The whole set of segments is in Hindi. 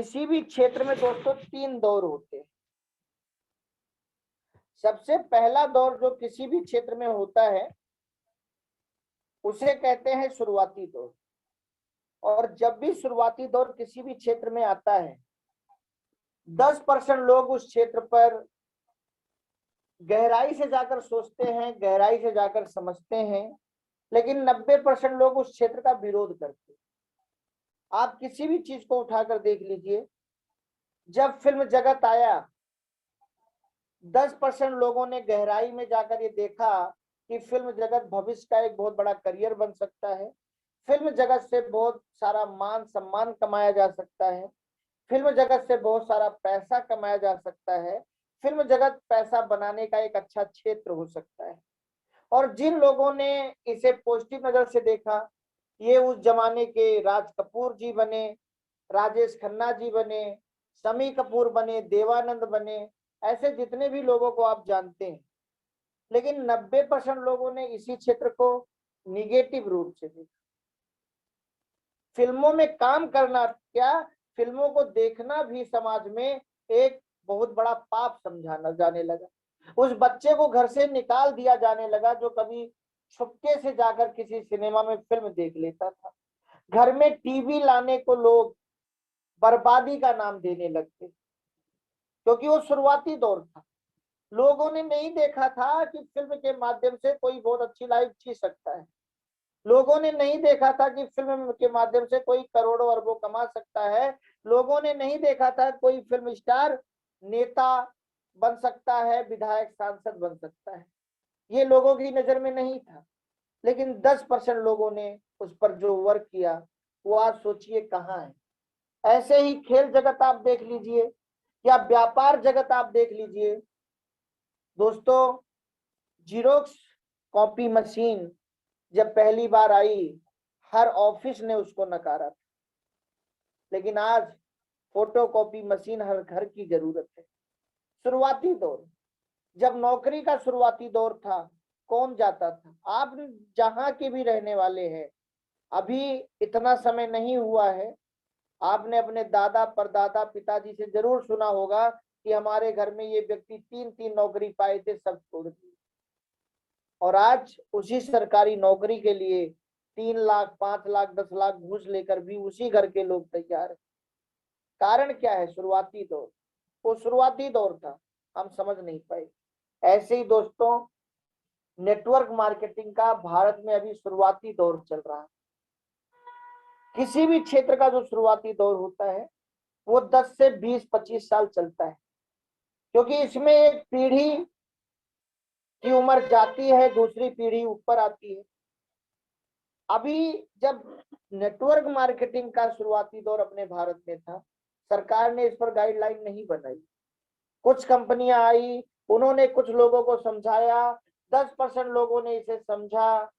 किसी भी क्षेत्र में दोस्तों 3 दौर होते हैं। सबसे पहला दौर जो किसी भी क्षेत्र में होता है उसे कहते हैं शुरुआती दौर। और जब भी शुरुआती दौर किसी भी क्षेत्र में आता है 10% लोग उस क्षेत्र पर गहराई से जाकर सोचते हैं, गहराई से जाकर समझते हैं, लेकिन 90% लोग उस क्षेत्र का विरोध करते हैं। आप किसी भी चीज को उठाकर देख लीजिए, जब फिल्म जगत आया 10% लोगों ने गहराई में जाकर ये देखा कि फिल्म जगत भविष्य का एक बहुत बड़ा करियर बन सकता है, फिल्म जगत से बहुत सारा मान सम्मान कमाया जा सकता है, फिल्म जगत से बहुत सारा पैसा कमाया जा सकता है, फिल्म जगत पैसा बनाने का एक अच्छा क्षेत्र हो सकता है। और जिन लोगों ने इसे पॉजिटिव नजर से देखा, ये उस जमाने के राज कपूर जी बने, राजेश खन्ना जी बने, शमी कपूर बने, देवानंद बने, ऐसे जितने भी लोगों को आप जानते हैं। लेकिन 90% लोगों ने इसी क्षेत्र को निगेटिव रूप से देखा। फिल्मों में काम करना क्या, फिल्मों को देखना भी समाज में एक बहुत बड़ा पाप समझा जाने लगा। उस बच्चे को घर से निकाल दिया जाने लगा जो कभी छुपके से जाकर किसी सिनेमा में फिल्म देख लेता था। घर में टीवी लाने को लोग बर्बादी का नाम देने लगते, क्योंकि वो शुरुआती दौर था। लोगों ने नहीं देखा था कि फिल्म के माध्यम से कोई बहुत अच्छी लाइफ जी सकता है। लोगों ने नहीं देखा था कि फिल्म के माध्यम से कोई करोड़ों अरबों कमा सकता है। लोगों ने नहीं देखा था कोई फिल्म स्टार नेता बन सकता है, विधायक सांसद बन सकता है। ये लोगों की नजर में नहीं था। लेकिन 10% लोगों ने उस पर जो वर्क किया वो आज सोचिए कहाँ है। ऐसे ही खेल जगत आप देख लीजिए या व्यापार जगत आप देख लीजिए दोस्तों। जीरोक्स कॉपी मशीन जब पहली बार आई हर ऑफिस ने उसको नकारा था, लेकिन आज फोटो कॉपी मशीन हर घर की जरूरत है। शुरुआती दौर, जब नौकरी का शुरुआती दौर था, कौन जाता था? आप जहां के भी रहने वाले हैं, अभी इतना समय नहीं हुआ है, आपने अपने दादा परदादा पिताजी से जरूर सुना होगा कि हमारे घर में ये व्यक्ति 3-3 नौकरी पाए थे, सब छोड़ दिए। और आज उसी सरकारी नौकरी के लिए 3 लाख 5 लाख 10 लाख घूस लेकर भी उसी घर के लोग तैयार है। कारण क्या है? शुरुआती दौर। वो शुरुआती दौर था, हम समझ नहीं पाए। ऐसे ही दोस्तों नेटवर्क मार्केटिंग का भारत में अभी शुरुआती दौर चल रहा है। किसी भी क्षेत्र का जो शुरुआती दौर होता है वो 10 से 20-25 साल चलता है, क्योंकि इसमें एक पीढ़ी की उम्र जाती है, दूसरी पीढ़ी ऊपर आती है। अभी जब नेटवर्क मार्केटिंग का शुरुआती दौर अपने भारत में था, सरकार ने इस पर गाइडलाइन नहीं बनाई। कुछ कंपनियां आई, उन्होंने कुछ लोगों को समझाया, 10% लोगों ने इसे समझा,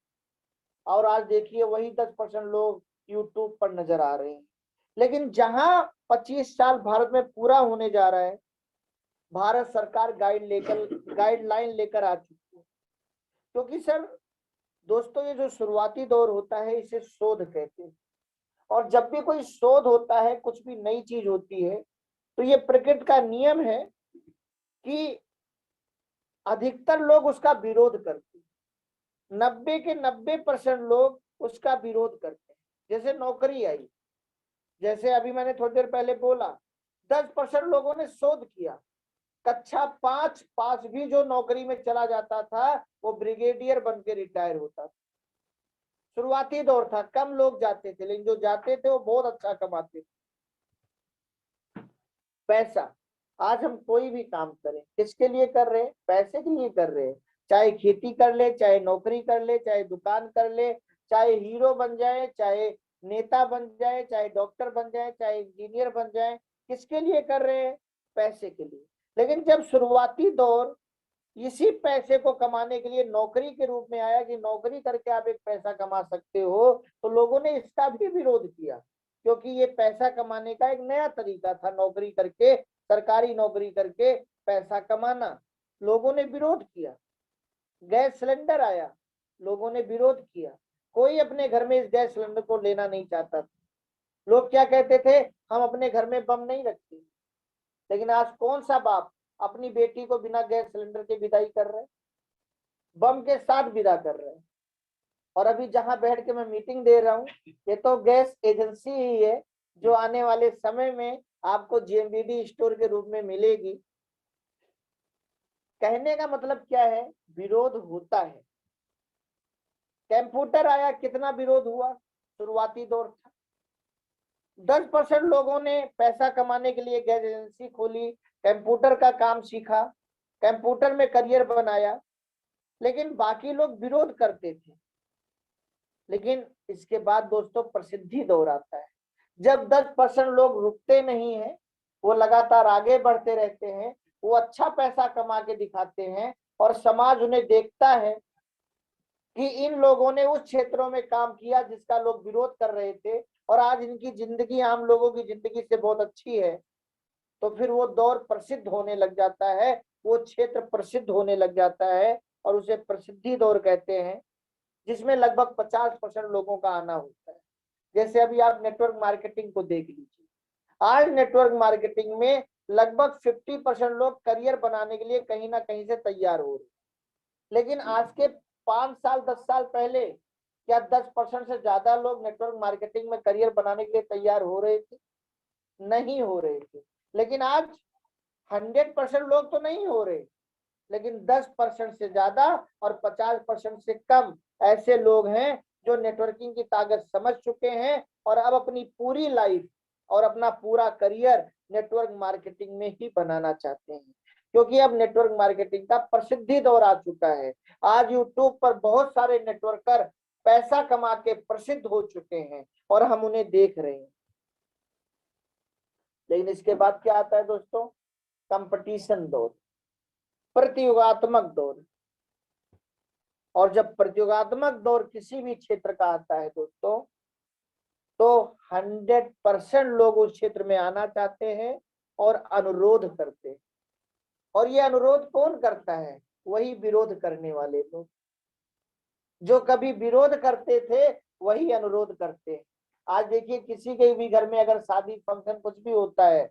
और आज देखिए वही 10% लोग यूट्यूब पर नजर आ रहे हैं। लेकिन जहां 25 साल भारत में पूरा होने जा रहा है, भारत सरकार गाइडलाइन लेकर आ चुकी है। क्योंकि सर दोस्तों ये जो शुरुआती दौर होता है इसे शोध कहते हैं। और जब भी कोई शोध होता है, कुछ भी नई चीज होती है, तो ये प्रकृति का नियम है कि अधिकतर लोग उसका विरोध करते हैं। 90 के 90% लोग उसका विरोध करते हैं। जैसे नौकरी आई, जैसे अभी मैंने थोड़ी देर पहले बोला, 10% लोगों ने शोध किया, कक्षा 5 पास भी जो नौकरी में चला जाता था वो ब्रिगेडियर बन के रिटायर होता था। शुरुआती दौर था, कम लोग जाते थे, लेकिन जो जाते थे वो बहुत अच्छा कमाते थे। पैसा, आज हम कोई भी काम करें किसके लिए कर रहे हैं? पैसे के लिए कर रहे हैं। चाहे खेती कर ले, चाहे नौकरी कर ले, चाहे दुकान कर ले, चाहे हीरो बन जाए, चाहे नेता बन जाए, चाहे डॉक्टर बन जाए, चाहे इंजीनियर बन जाए, किसके लिए कर रहे हैं? पैसे के लिए। लेकिन जब शुरुआती दौर इसी पैसे को कमाने के लिए नौकरी के रूप में आया कि नौकरी करके आप एक पैसा कमा सकते हो, तो लोगों ने इसका भी विरोध किया, क्योंकि ये पैसा कमाने का एक नया तरीका था, नौकरी करके, सरकारी नौकरी करके पैसा कमाना। लोगों ने विरोध किया। गैस सिलेंडर आया, लोगों ने विरोध किया। कोई अपने घर में इस गैस सिलेंडर को लेना नहीं चाहता था। लोग क्या कहते थे, हम अपने घर में बम नहीं रखते, लेकिन आज कौन सा बाप अपनी बेटी को बिना गैस सिलेंडर के विदाई कर रहे हैं, बम के साथ विदा कर रहे हैं। और अभी जहां बैठ के मैं मीटिंग दे रहा हूँ, ये तो गैस एजेंसी ही है जो आने वाले समय में आपको जीएमबीडी स्टोर के रूप में मिलेगी। कहने का मतलब क्या है, विरोध होता है। कंप्यूटर आया, कितना विरोध हुआ, शुरुआती दौर था। 10% लोगों ने पैसा कमाने के लिए गैस एजेंसी खोली, कंप्यूटर का काम सीखा, कंप्यूटर में करियर बनाया, लेकिन बाकी लोग विरोध करते थे। लेकिन इसके बाद दोस्तों प्रसिद्धि दौर आता है, जब 10% लोग रुकते नहीं हैं, वो लगातार आगे बढ़ते रहते हैं, वो अच्छा पैसा कमा के दिखाते हैं और समाज उन्हें देखता है कि इन लोगों ने उस क्षेत्रों में काम किया जिसका लोग विरोध कर रहे थे और आज इनकी जिंदगी आम लोगों की जिंदगी से बहुत अच्छी है। तो फिर वो दौर प्रसिद्ध होने लग जाता है, वो क्षेत्र प्रसिद्ध होने लग जाता है और उसे प्रसिद्धि दौर कहते हैं, जिसमें लगभग 50% लोगों का आना होता है। जैसे अभी आप नेटवर्क मार्केटिंग को देख लीजिए, आज नेटवर्क मार्केटिंग में लगभग 50% लोग करियर बनाने के लिए कहीं ना कहीं से तैयार हो रहे हैं। लेकिन आज के 5 साल 10 साल पहले क्या 10% से ज्यादा लोग नेटवर्क मार्केटिंग में करियर बनाने के लिए तैयार हो रहे थे? नहीं हो रहे थे। लेकिन आज 100% लोग तो नहीं हो रहे, लेकिन 10% से ज्यादा और 50% से कम ऐसे लोग हैं जो नेटवर्किंग की ताकत समझ चुके हैं और अब अपनी पूरी लाइफ और अपना पूरा करियर नेटवर्क मार्केटिंग में ही बनाना चाहते हैं, क्योंकि अब नेटवर्क मार्केटिंग का प्रसिद्धि दौर आ चुका है। आज यूट्यूब पर बहुत सारे नेटवर्कर पैसा कमा के प्रसिद्ध हो चुके हैं और हम उन्हें देख रहे हैं। लेकिन इसके बाद क्या आता है दोस्तों, कंपटीशन दौर, प्रतियोगात्मक दौर। और जब प्रतियोगात्मक दौर किसी भी क्षेत्र का आता है दोस्तों, तो 100% लोग उस क्षेत्र में आना चाहते हैं और अनुरोध करते हैं। और ये अनुरोध कौन करता है? वही विरोध करने वाले लोग। जो कभी विरोध करते थे वही अनुरोध करते हैं। आज देखिए किसी के भी घर में अगर शादी फंक्शन कुछ भी होता है,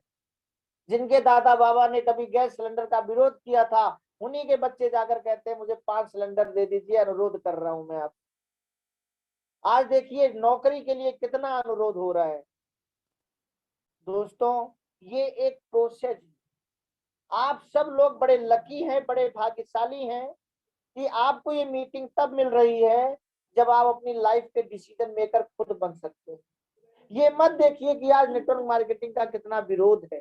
जिनके दादा बाबा ने कभी गैस सिलेंडर का विरोध किया था, उन्हीं के बच्चे जाकर कहते हैं मुझे 5 सिलेंडर दे दीजिए, अनुरोध कर रहा हूं मैं आप। आज देखिए नौकरी के लिए कितना अनुरोध हो रहा है दोस्तों। ये एक प्रोसेस, आप सब लोग बड़े लकी हैं, बड़े भाग्यशाली हैं कि आपको ये मीटिंग तब मिल रही है जब आप अपनी लाइफ के डिसीजन मेकर खुद बन सकते हैं। ये मत देखिए कि आज नेटवर्क मार्केटिंग का कितना विरोध है,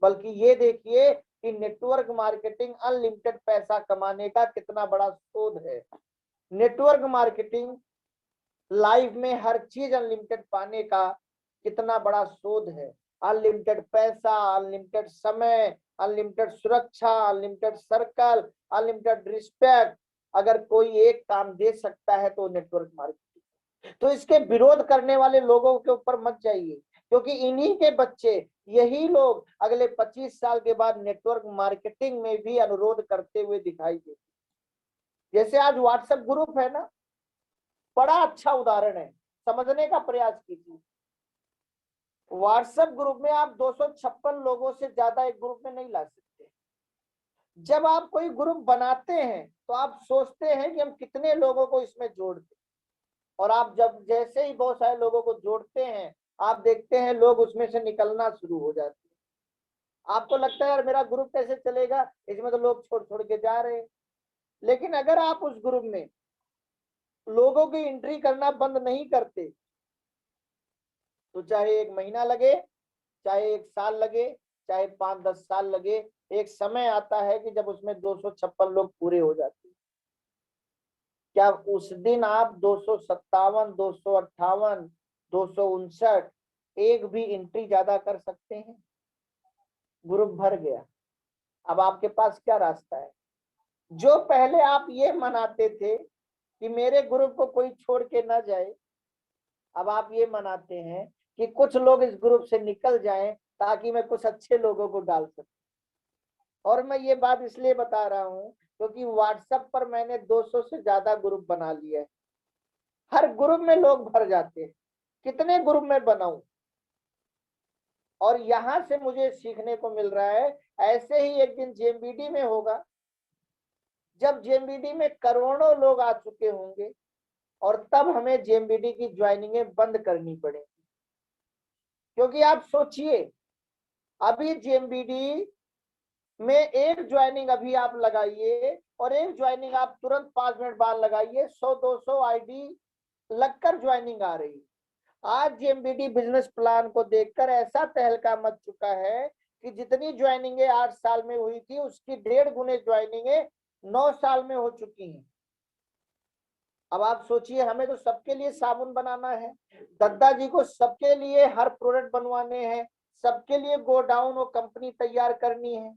बल्कि ये देखिए कि नेटवर्क मार्केटिंग अनलिमिटेड पैसा कमाने का कितना बड़ा शोध है। नेटवर्क मार्केटिंग लाइफ में हर चीज अनलिमिटेड पाने का कितना बड़ा शोध है। अनलिमिटेड पैसा, अनलिमिटेड समय, अनलिमिटेड सुरक्षा, अनलिमिटेड सर्कल, अनलिमिटेड रिस्पेक्ट, अगर कोई एक काम दे सकता है तो नेटवर्क मार्केटिंग। तो इसके विरोध करने वाले लोगों के ऊपर मत जाइए, क्योंकि इन्हीं के बच्चे, यही लोग अगले 25 साल के बाद नेटवर्क मार्केटिंग में भी अनुरोध करते हुए दिखाई देते। जैसे आज व्हाट्सएप ग्रुप है ना, बड़ा अच्छा उदाहरण है, समझने का प्रयास कीजिए। व्हाट्सएप ग्रुप में आप 256 लोगों से ज्यादा एक ग्रुप में नहीं ला सकते। जब आप कोई ग्रुप बनाते हैं तो आप सोचते हैं कि हम कितने लोगों को इसमें जोड़ दें, और आप जब जैसे ही बहुत सारे लोगों को जोड़ते हैं, आप देखते हैं लोग उसमें से निकलना शुरू हो जाते हैं। आपको लगता है यार मेरा ग्रुप कैसे चलेगा, इसमें तो लोग छोड़ छोड़ के जा रहे हैं। लेकिन अगर आप उस ग्रुप में लोगों की एंट्री करना बंद नहीं करते, तो चाहे 1 महीना लगे, चाहे 1 साल लगे, चाहे 5-10 साल लगे, एक समय आता है कि जब उसमें 256 लोग पूरे हो जाते हैं। क्या उस दिन आप 257, 258, 259 एक भी एंट्री ज्यादा कर सकते हैं? ग्रुप भर गया। अब आपके पास क्या रास्ता है? जो पहले आप ये मनाते थे कि मेरे ग्रुप को कोई छोड़ के ना जाए, अब आप ये मनाते हैं कि कुछ लोग इस ग्रुप से निकल जाएं ताकि मैं कुछ अच्छे लोगों को डाल सकूं। और मैं ये बात इसलिए बता रहा हूं क्योंकि व्हाट्सएप पर मैंने 200 से ज्यादा ग्रुप बना लिए हैं। हर ग्रुप में लोग भर जाते हैं, कितने ग्रुप में बनाऊं? और यहां से मुझे सीखने को मिल रहा है ऐसे ही एक दिन जेएमबीडी में होगा, जब जेएमबीडी में करोड़ों लोग आ चुके होंगे और तब हमें जेएमबीडी की ज्वाइनिंगें बंद करनी पड़ेगी। क्योंकि आप सोचिए, अभी जेएमबीडी में एक ज्वाइनिंग अभी आप लगाइए और एक ज्वाइनिंग आप तुरंत 5 मिनट बाद लगाइए, 100-200 आईडी लगकर ज्वाइनिंग आ रही। आज जेएमबीडी बिजनेस प्लान को देखकर ऐसा तहलका मच चुका है कि जितनी ज्वाइनिंगें 8 साल में हुई थी उसकी 1.5 गुने ज्वाइनिंगें 9 साल में हो चुकी हैं। अब आप सोचिए, हमें तो सबके लिए साबुन बनाना है, दद्दा जी को सबके लिए हर प्रोडक्ट बनवाने हैं, सबके लिए गोडाउन और कंपनी तैयार करनी है।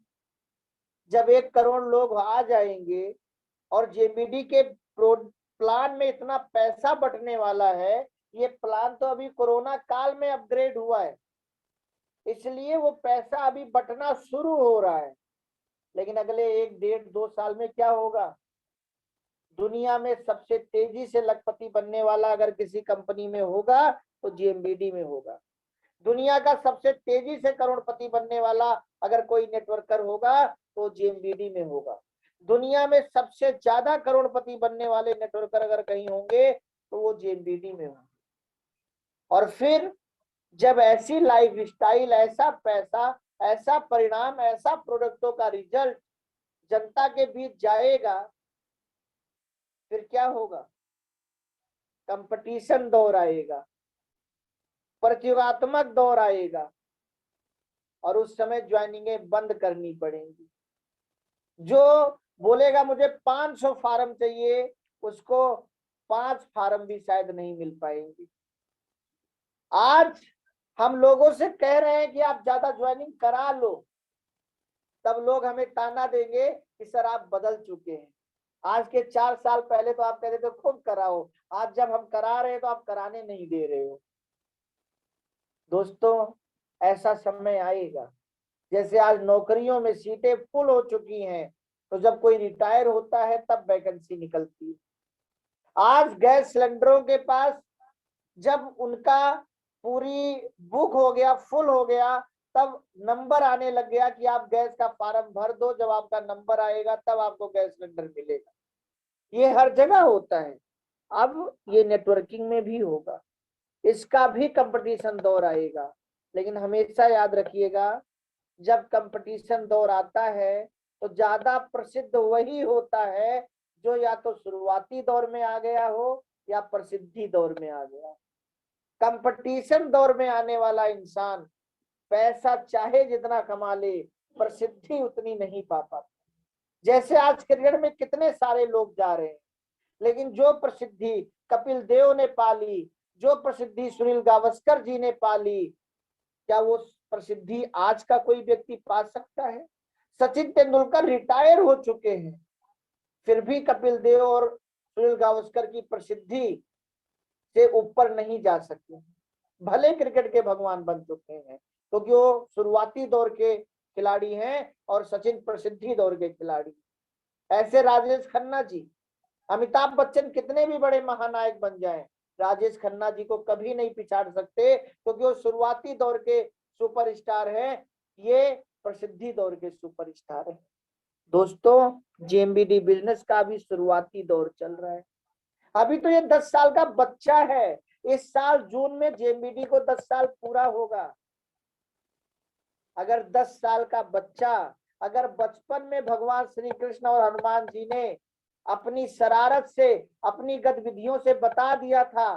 जब 1 करोड़ लोग आ जाएंगे और जेएमबीडी के प्लान में इतना पैसा बटने वाला है, ये प्लान तो अभी कोरोना काल में अपग्रेड हुआ है, इसलिए वो पैसा अभी बटना शुरू हो रहा है। लेकिन अगले 1-1.5-2 साल में क्या होगा? दुनिया में सबसे तेजी से लखपति बनने वाला अगर किसी कंपनी में होगा तो जेएमबीडी में होगा। दुनिया का सबसे तेजी से करोड़पति बनने वाला अगर कोई नेटवर्कर होगा तो जेएमबीडी में होगा। दुनिया में सबसे ज्यादा करोड़पति बनने वाले नेटवर्कर अगर कहीं होंगे तो वो जेएमबीडी में होंगे। और फिर जब ऐसी लाइफ स्टाइल, ऐसा पैसा, ऐसा परिणाम, ऐसा प्रोडक्टों का रिजल्ट जनता के बीच जाएगा, फिर क्या होगा? कंपटीशन दौर आएगा, प्रतियोगात्मक दौर आएगा और उस समय ज्वाइनिंगें बंद करनी पड़ेंगी। जो बोलेगा मुझे 500 फार्म चाहिए, उसको 5 फार्म भी शायद नहीं मिल पाएंगे। आज हम लोगों से कह रहे हैं कि आप ज्यादा ज्वाइनिंग करा लो, तब लोग हमें ताना देंगे कि सर आप बदल चुके हैं। आज के 4 साल पहले तो आप कहते थे खूब कराओ, आज जब हम करा रहे हैं तो आप कराने नहीं दे रहे हो। दोस्तों, ऐसा समय आएगा, जैसे आज नौकरियों में सीटें फुल हो चुकी हैं, तो जब कोई रिटायर होता है तब वैकेंसी निकलती है। आज गैस सिलेंडरों के पास जब उनका पूरी बुक हो गया, फुल हो गया, तब नंबर आने लग गया कि आप गैस का फॉर्म भर दो, जब आपका नंबर आएगा तब आपको गैस सिलेंडर मिलेगा। ये हर जगह होता है। अब ये नेटवर्किंग में भी होगा, इसका भी कंपटीशन दौर आएगा। लेकिन हमेशा याद रखिएगा, जब कंपटीशन दौर आता है तो ज्यादा प्रसिद्ध वही होता है जो या तो शुरुआती दौर में आ गया हो या प्रसिद्धि दौर में आ गया। कंपटीशन दौर में आने वाला इंसान पैसा चाहे जितना कमा ले, प्रसिद्धि उतनी नहीं पा पाता। जैसे आज क्रिकेट में कितने सारे लोग जा रहे हैं, लेकिन जो प्रसिद्धि कपिल देव ने पाली, जो प्रसिद्धि सुनील गावस्कर जी ने पाली, क्या वो प्रसिद्धि आज का कोई व्यक्ति पा सकता है? सचिन तेंदुलकर रिटायर हो चुके हैं, फिर भी कपिल देव और सुनील गावस्कर की प्रसिद्धि से ऊपर नहीं जा सकते, भले क्रिकेट के भगवान बन चुके हैं, क्योंकि तो वो शुरुआती दौर के खिलाड़ी हैं और सचिन प्रसिद्धि दौर के खिलाड़ी। ऐसे राजेश खन्ना जी, अमिताभ बच्चन कितने भी बड़े महानायक बन जाएं, राजेश खन्ना जी को कभी नहीं पिछाड़ सकते, क्योंकि वो शुरुआती दौर के सुपरस्टार हैं, ये प्रसिद्धि दौर के सुपरस्टार हैं। दोस्तों, जेएमबीडी बिजनेस का भी शुरुआती दौर चल रहा है। अभी तो ये 10 साल का बच्चा है, इस साल जून में जेएमबीडी को 10 साल पूरा होगा। अगर 10 साल का बच्चा, अगर बचपन में भगवान श्री कृष्ण और हनुमान जी ने अपनी शरारत से, अपनी गतिविधियों से बता दिया था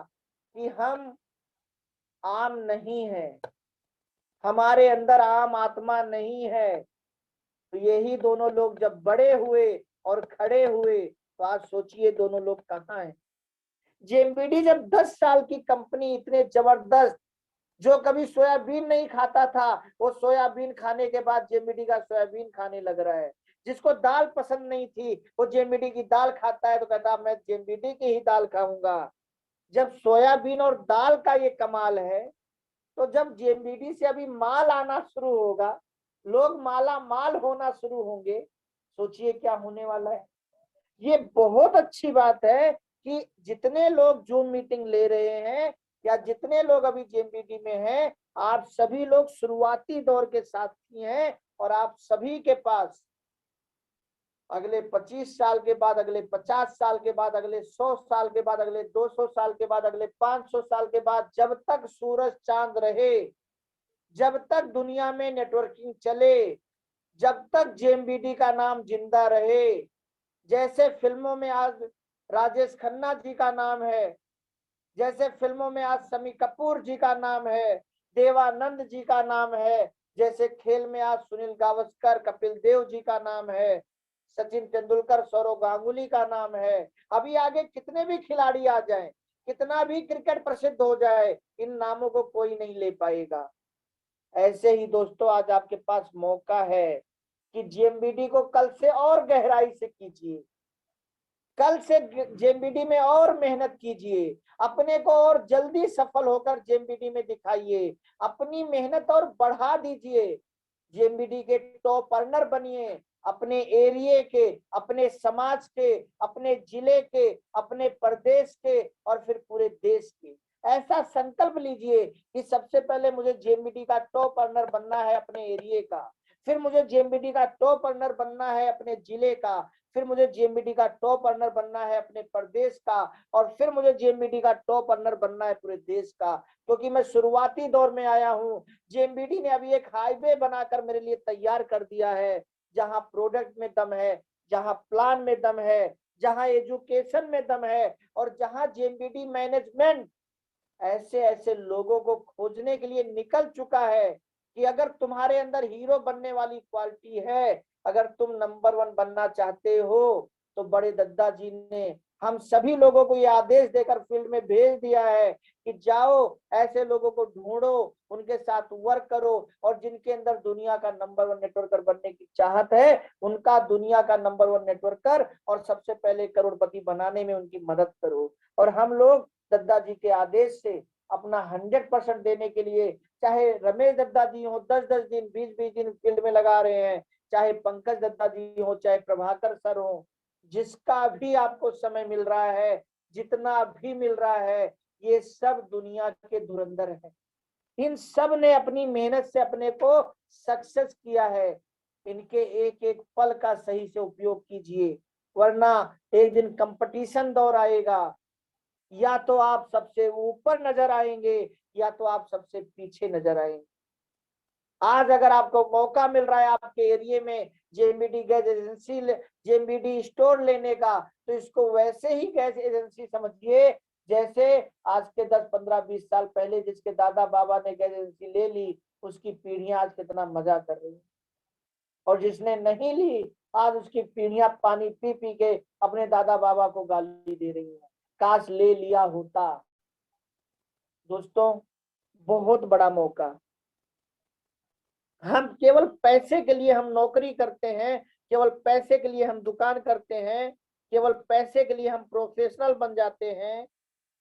कि हम आम नहीं है, हमारे अंदर आम आत्मा नहीं है, तो यही दोनों लोग जब बड़े हुए और खड़े हुए तो आज सोचिए दोनों लोग कहाँ हैं। जेएमबीडी जब 10 साल की कंपनी, इतने जबरदस्त, जो कभी सोयाबीन नहीं खाता था वो सोयाबीन खाने के बाद जेएमबीडी का सोयाबीन खाने लग रहा है। जिसको दाल पसंद नहीं थी वो जेएमबीडी की दाल खाता है, तो कहता मैं जेएमबीडी की ही दाल खाऊंगा। जब सोयाबीन और दाल का ये कमाल है, तो जब जेएमबीडी से अभी माल आना शुरू होगा, लोग माला माल होना शुरू होंगे, सोचिए क्या होने वाला है। ये बहुत अच्छी बात है कि जितने लोग जूम मीटिंग ले रहे हैं या जितने लोग अभी जेएमबीडी में हैं, आप सभी लोग शुरुआती दौर के साथी हैं और आप सभी के पास अगले 25 साल के बाद, अगले 50 साल के बाद, अगले 100 साल के बाद, अगले 200 साल के बाद, अगले 500 साल के बाद, जब तक सूरज चांद रहे, जब तक दुनिया में नेटवर्किंग चले, जब तक जेएमबीडी का नाम जिंदा रहे, जैसे फिल्मों में आज राजेश खन्ना जी का नाम है, जैसे फिल्मों में आज शम्मी कपूर जी का नाम है, देवानंद जी का नाम है, जैसे खेल में आज सुनील गावस्कर, कपिल देव जी का नाम है, सचिन तेंदुलकर, सौरव गांगुली का नाम है, अभी आगे कितने भी खिलाड़ी आ जाएं, कितना भी क्रिकेट प्रसिद्ध हो जाए, इन नामों को कोई नहीं ले पाएगा। ऐसे ही दोस्तों आज आपके पास मौका है कि जेएमबीडी को कल से और गहराई से कीजिए, कल से जेएमबीडी में और मेहनत कीजिए, अपने को और जल्दी सफल होकर जेएमबीडी में दिखाइए, अपनी मेहनत और बढ़ा दीजिए, जेएमबीडी के टॉप अर्नर बनिए, अपने एरिया के, अपने समाज के, अपने जिले के, अपने प्रदेश के और फिर पूरे देश के। ऐसा संकल्प लीजिए कि सबसे पहले मुझे जेएमबीडी का टॉप अर्नर बनना है अपने एरिया का, फिर मुझे जेएमबीडी का टॉप अर्नर बनना है अपने जिले का, फिर मुझे जेएमबीडी का टॉप अर्नर बनना है अपने प्रदेश का, और फिर मुझे जेएमबीडी का टॉप अर्नर बनना है पूरे देश का। क्योंकि मैं शुरुआती दौर में आया हूं, जेएमबीडी ने अभी एक हाईवे बनाकर मेरे लिए तैयार कर दिया है, जहां प्रोडक्ट में दम है, जहां प्लान में दम है, जहां एजुकेशन में दम है, और जहां जेएमबीडी मैनेजमेंट ऐसे ऐसे लोगों को खोजने के लिए निकल चुका है कि अगर तुम्हारे अंदर हीरो बनने वाली क्वालिटी है, अगर तुम नंबर 1 बनना चाहते हो, तो बड़े दद्दा जी ने हम सभी लोगों को ये आदेश देकर फील्ड में भेज दिया है कि जाओ ऐसे लोगों को ढूंढो, उनके साथ वर्क करो, और जिनके अंदर दुनिया का नंबर 1 नेटवर्कर बनने की चाहत है, उनका दुनिया का नंबर 1 नेटवर्कर और सबसे पहले करोड़पति बनाने में उनकी मदद करो। और हम लोग दद्दा जी के आदेश से अपना 100% देने के लिए, चाहे रमेश दद्दा जी हो 10-10 दिन 20-20 दिन फील्ड में लगा रहे हैं, चाहे पंकज दद्दा जी हो, चाहे प्रभाकर सर हो, जिसका भी आपको समय मिल रहा है, जितना भी मिल रहा है, ये सब दुनिया के धुरंधर हैं। इन सब ने अपनी मेहनत से अपने को सक्सेस किया है। इनके एक एक पल का सही से उपयोग कीजिए, वरना एक दिन कंपटीशन दौर आएगा, या तो आप सबसे ऊपर नजर आएंगे या तो आप सबसे पीछे नजर आएंगे। आज अगर आपको मौका मिल रहा है आपके एरिया में जेएमबीडी गैस एजेंसी, जेएमबीडी स्टोर लेने का, तो इसको वैसे ही गैस एजेंसी समझिए जैसे आज के 10, 15, 20 साल पहले जिसके दादा बाबा ने गैस एजेंसी ले ली, उसकी पीढ़ियां आज कितना मजा कर रही है, और जिसने नहीं ली आज उसकी पीढ़ियां पानी पी पी के अपने दादा बाबा को गाली दे रही है, काश ले लिया होता। दोस्तों बहुत बड़ा मौका, हम केवल पैसे के लिए हम नौकरी करते हैं, केवल पैसे के लिए हम दुकान करते हैं, केवल पैसे के लिए हम प्रोफेशनल बन जाते हैं,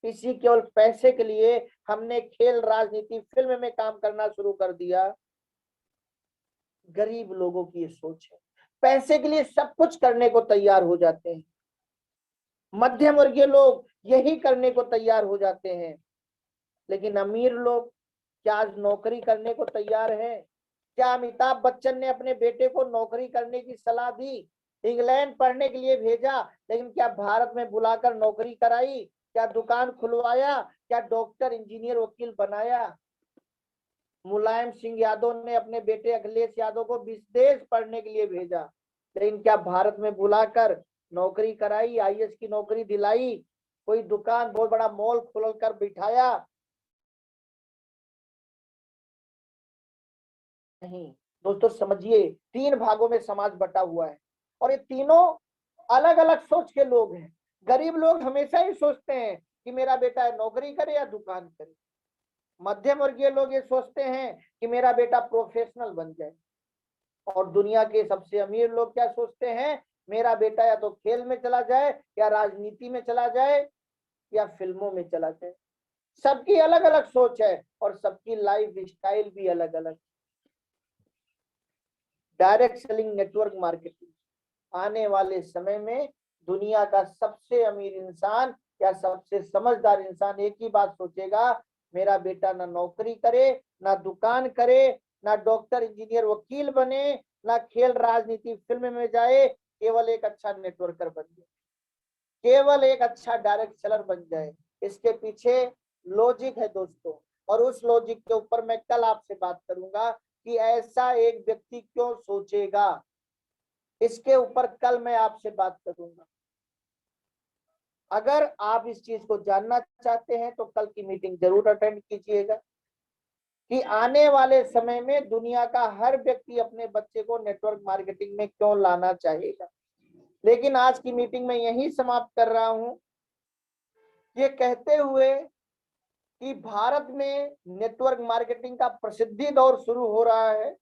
इसी केवल पैसे के लिए हमने खेल, राजनीति, फिल्म में काम करना शुरू कर दिया। गरीब लोगों की ये सोच है, पैसे के लिए सब कुछ करने को तैयार हो जाते हैं, मध्यम वर्गीय लोग यही करने को तैयार हो जाते हैं, लेकिन अमीर लोग क्या आज नौकरी करने को तैयार है? क्या अमिताभ बच्चन ने अपने बेटे को नौकरी करने की सलाह दी, इंग्लैंड पढ़ने के लिए भेजा, लेकिन क्या भारत में बुलाकर नौकरी कराई, क्या दुकान खुलवाया, क्या डॉक्टर, इंजीनियर, वकील बनाया? मुलायम सिंह यादव ने अपने बेटे अखिलेश यादव को विदेश पढ़ने के लिए भेजा, लेकिन क्या भारत में बुलाकर नौकरी कराई, आईएएस की नौकरी दिलाई, कोई दुकान, बहुत बड़ा मॉल खोल कर बिठाया? नहीं। दोस्तों समझिए, 3 भागों में समाज बटा हुआ है, और ये तीनों अलग अलग सोच के लोग हैं। गरीब लोग हमेशा ही सोचते हैं कि मेरा बेटा नौकरी करे या दुकान करे, मध्यम वर्गीय लोग ये सोचते हैं कि मेरा बेटा प्रोफेशनल बन जाए, और दुनिया के सबसे अमीर लोग क्या सोचते हैं, मेरा बेटा या तो खेल में चला जाए, या राजनीति में चला जाए, या फिल्मों में चला जाए। सबकी अलग अलग सोच है और सबकी लाइफ स्टाइल भी अलग अलग। डायरेक्ट सेलिंग नेटवर्क मार्केटिंग आने वाले समय में दुनिया का सबसे अमीर इंसान या सबसे समझदार इंसान एक ही बात सोचेगा, मेरा बेटा ना नौकरी करे, ना दुकान करे, ना डॉक्टर इंजीनियर वकील बने, ना खेल राजनीति फिल्म में जाए, केवल एक अच्छा नेटवर्कर बन जाए, केवल एक अच्छा डायरेक्ट सेलर बन जाए। इसके पीछे लॉजिक है दोस्तों, और उस लॉजिक के ऊपर मैं कल आपसे बात करूंगा कि ऐसा एक व्यक्ति क्यों सोचेगा, इसके ऊपर कल मैं आपसे बात करूंगा। अगर आप इस चीज को जानना चाहते हैं तो कल की मीटिंग जरूर अटेंड कीजिएगा कि आने वाले समय में दुनिया का हर व्यक्ति अपने बच्चे को नेटवर्क मार्केटिंग में क्यों लाना चाहेगा। लेकिन आज की मीटिंग में यही समाप्त कर रहा हूं, ये कहते हुए कि भारत में नेटवर्क मार्केटिंग का प्रसिद्धि दौर शुरू हो रहा है।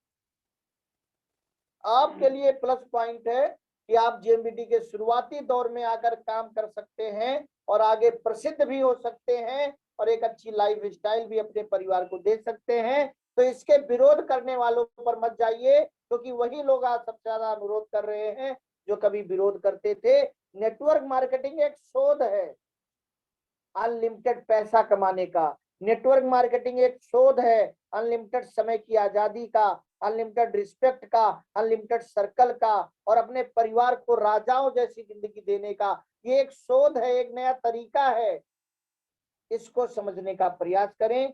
आपके लिए प्लस पॉइंट है कि आप जीएमबीटी के शुरुआती दौर में आकर काम कर सकते हैं और आगे प्रसिद्ध भी हो सकते हैं और एक अच्छी लाइफ स्टाइल भी अपने परिवार को दे सकते हैं। तो इसके विरोध करने वालों पर मत जाइए, क्योंकि वही लोग आज सबसे ज्यादा अनुरोध कर रहे हैं जो कभी विरोध करते थे। नेटवर्क मार्केटिंग एक शोध है अनलिमिटेड पैसा कमाने का। नेटवर्क मार्केटिंग एक शोध है अनलिमिटेड समय की आजादी का, अनलिमिटेड रिस्पेक्ट का, अनलिमिटेड सर्कल का, और अपने परिवार को राजाओं जैसी जिंदगी देने का। ये एक शोध है, एक नया तरीका है। इसको समझने का प्रयास करें।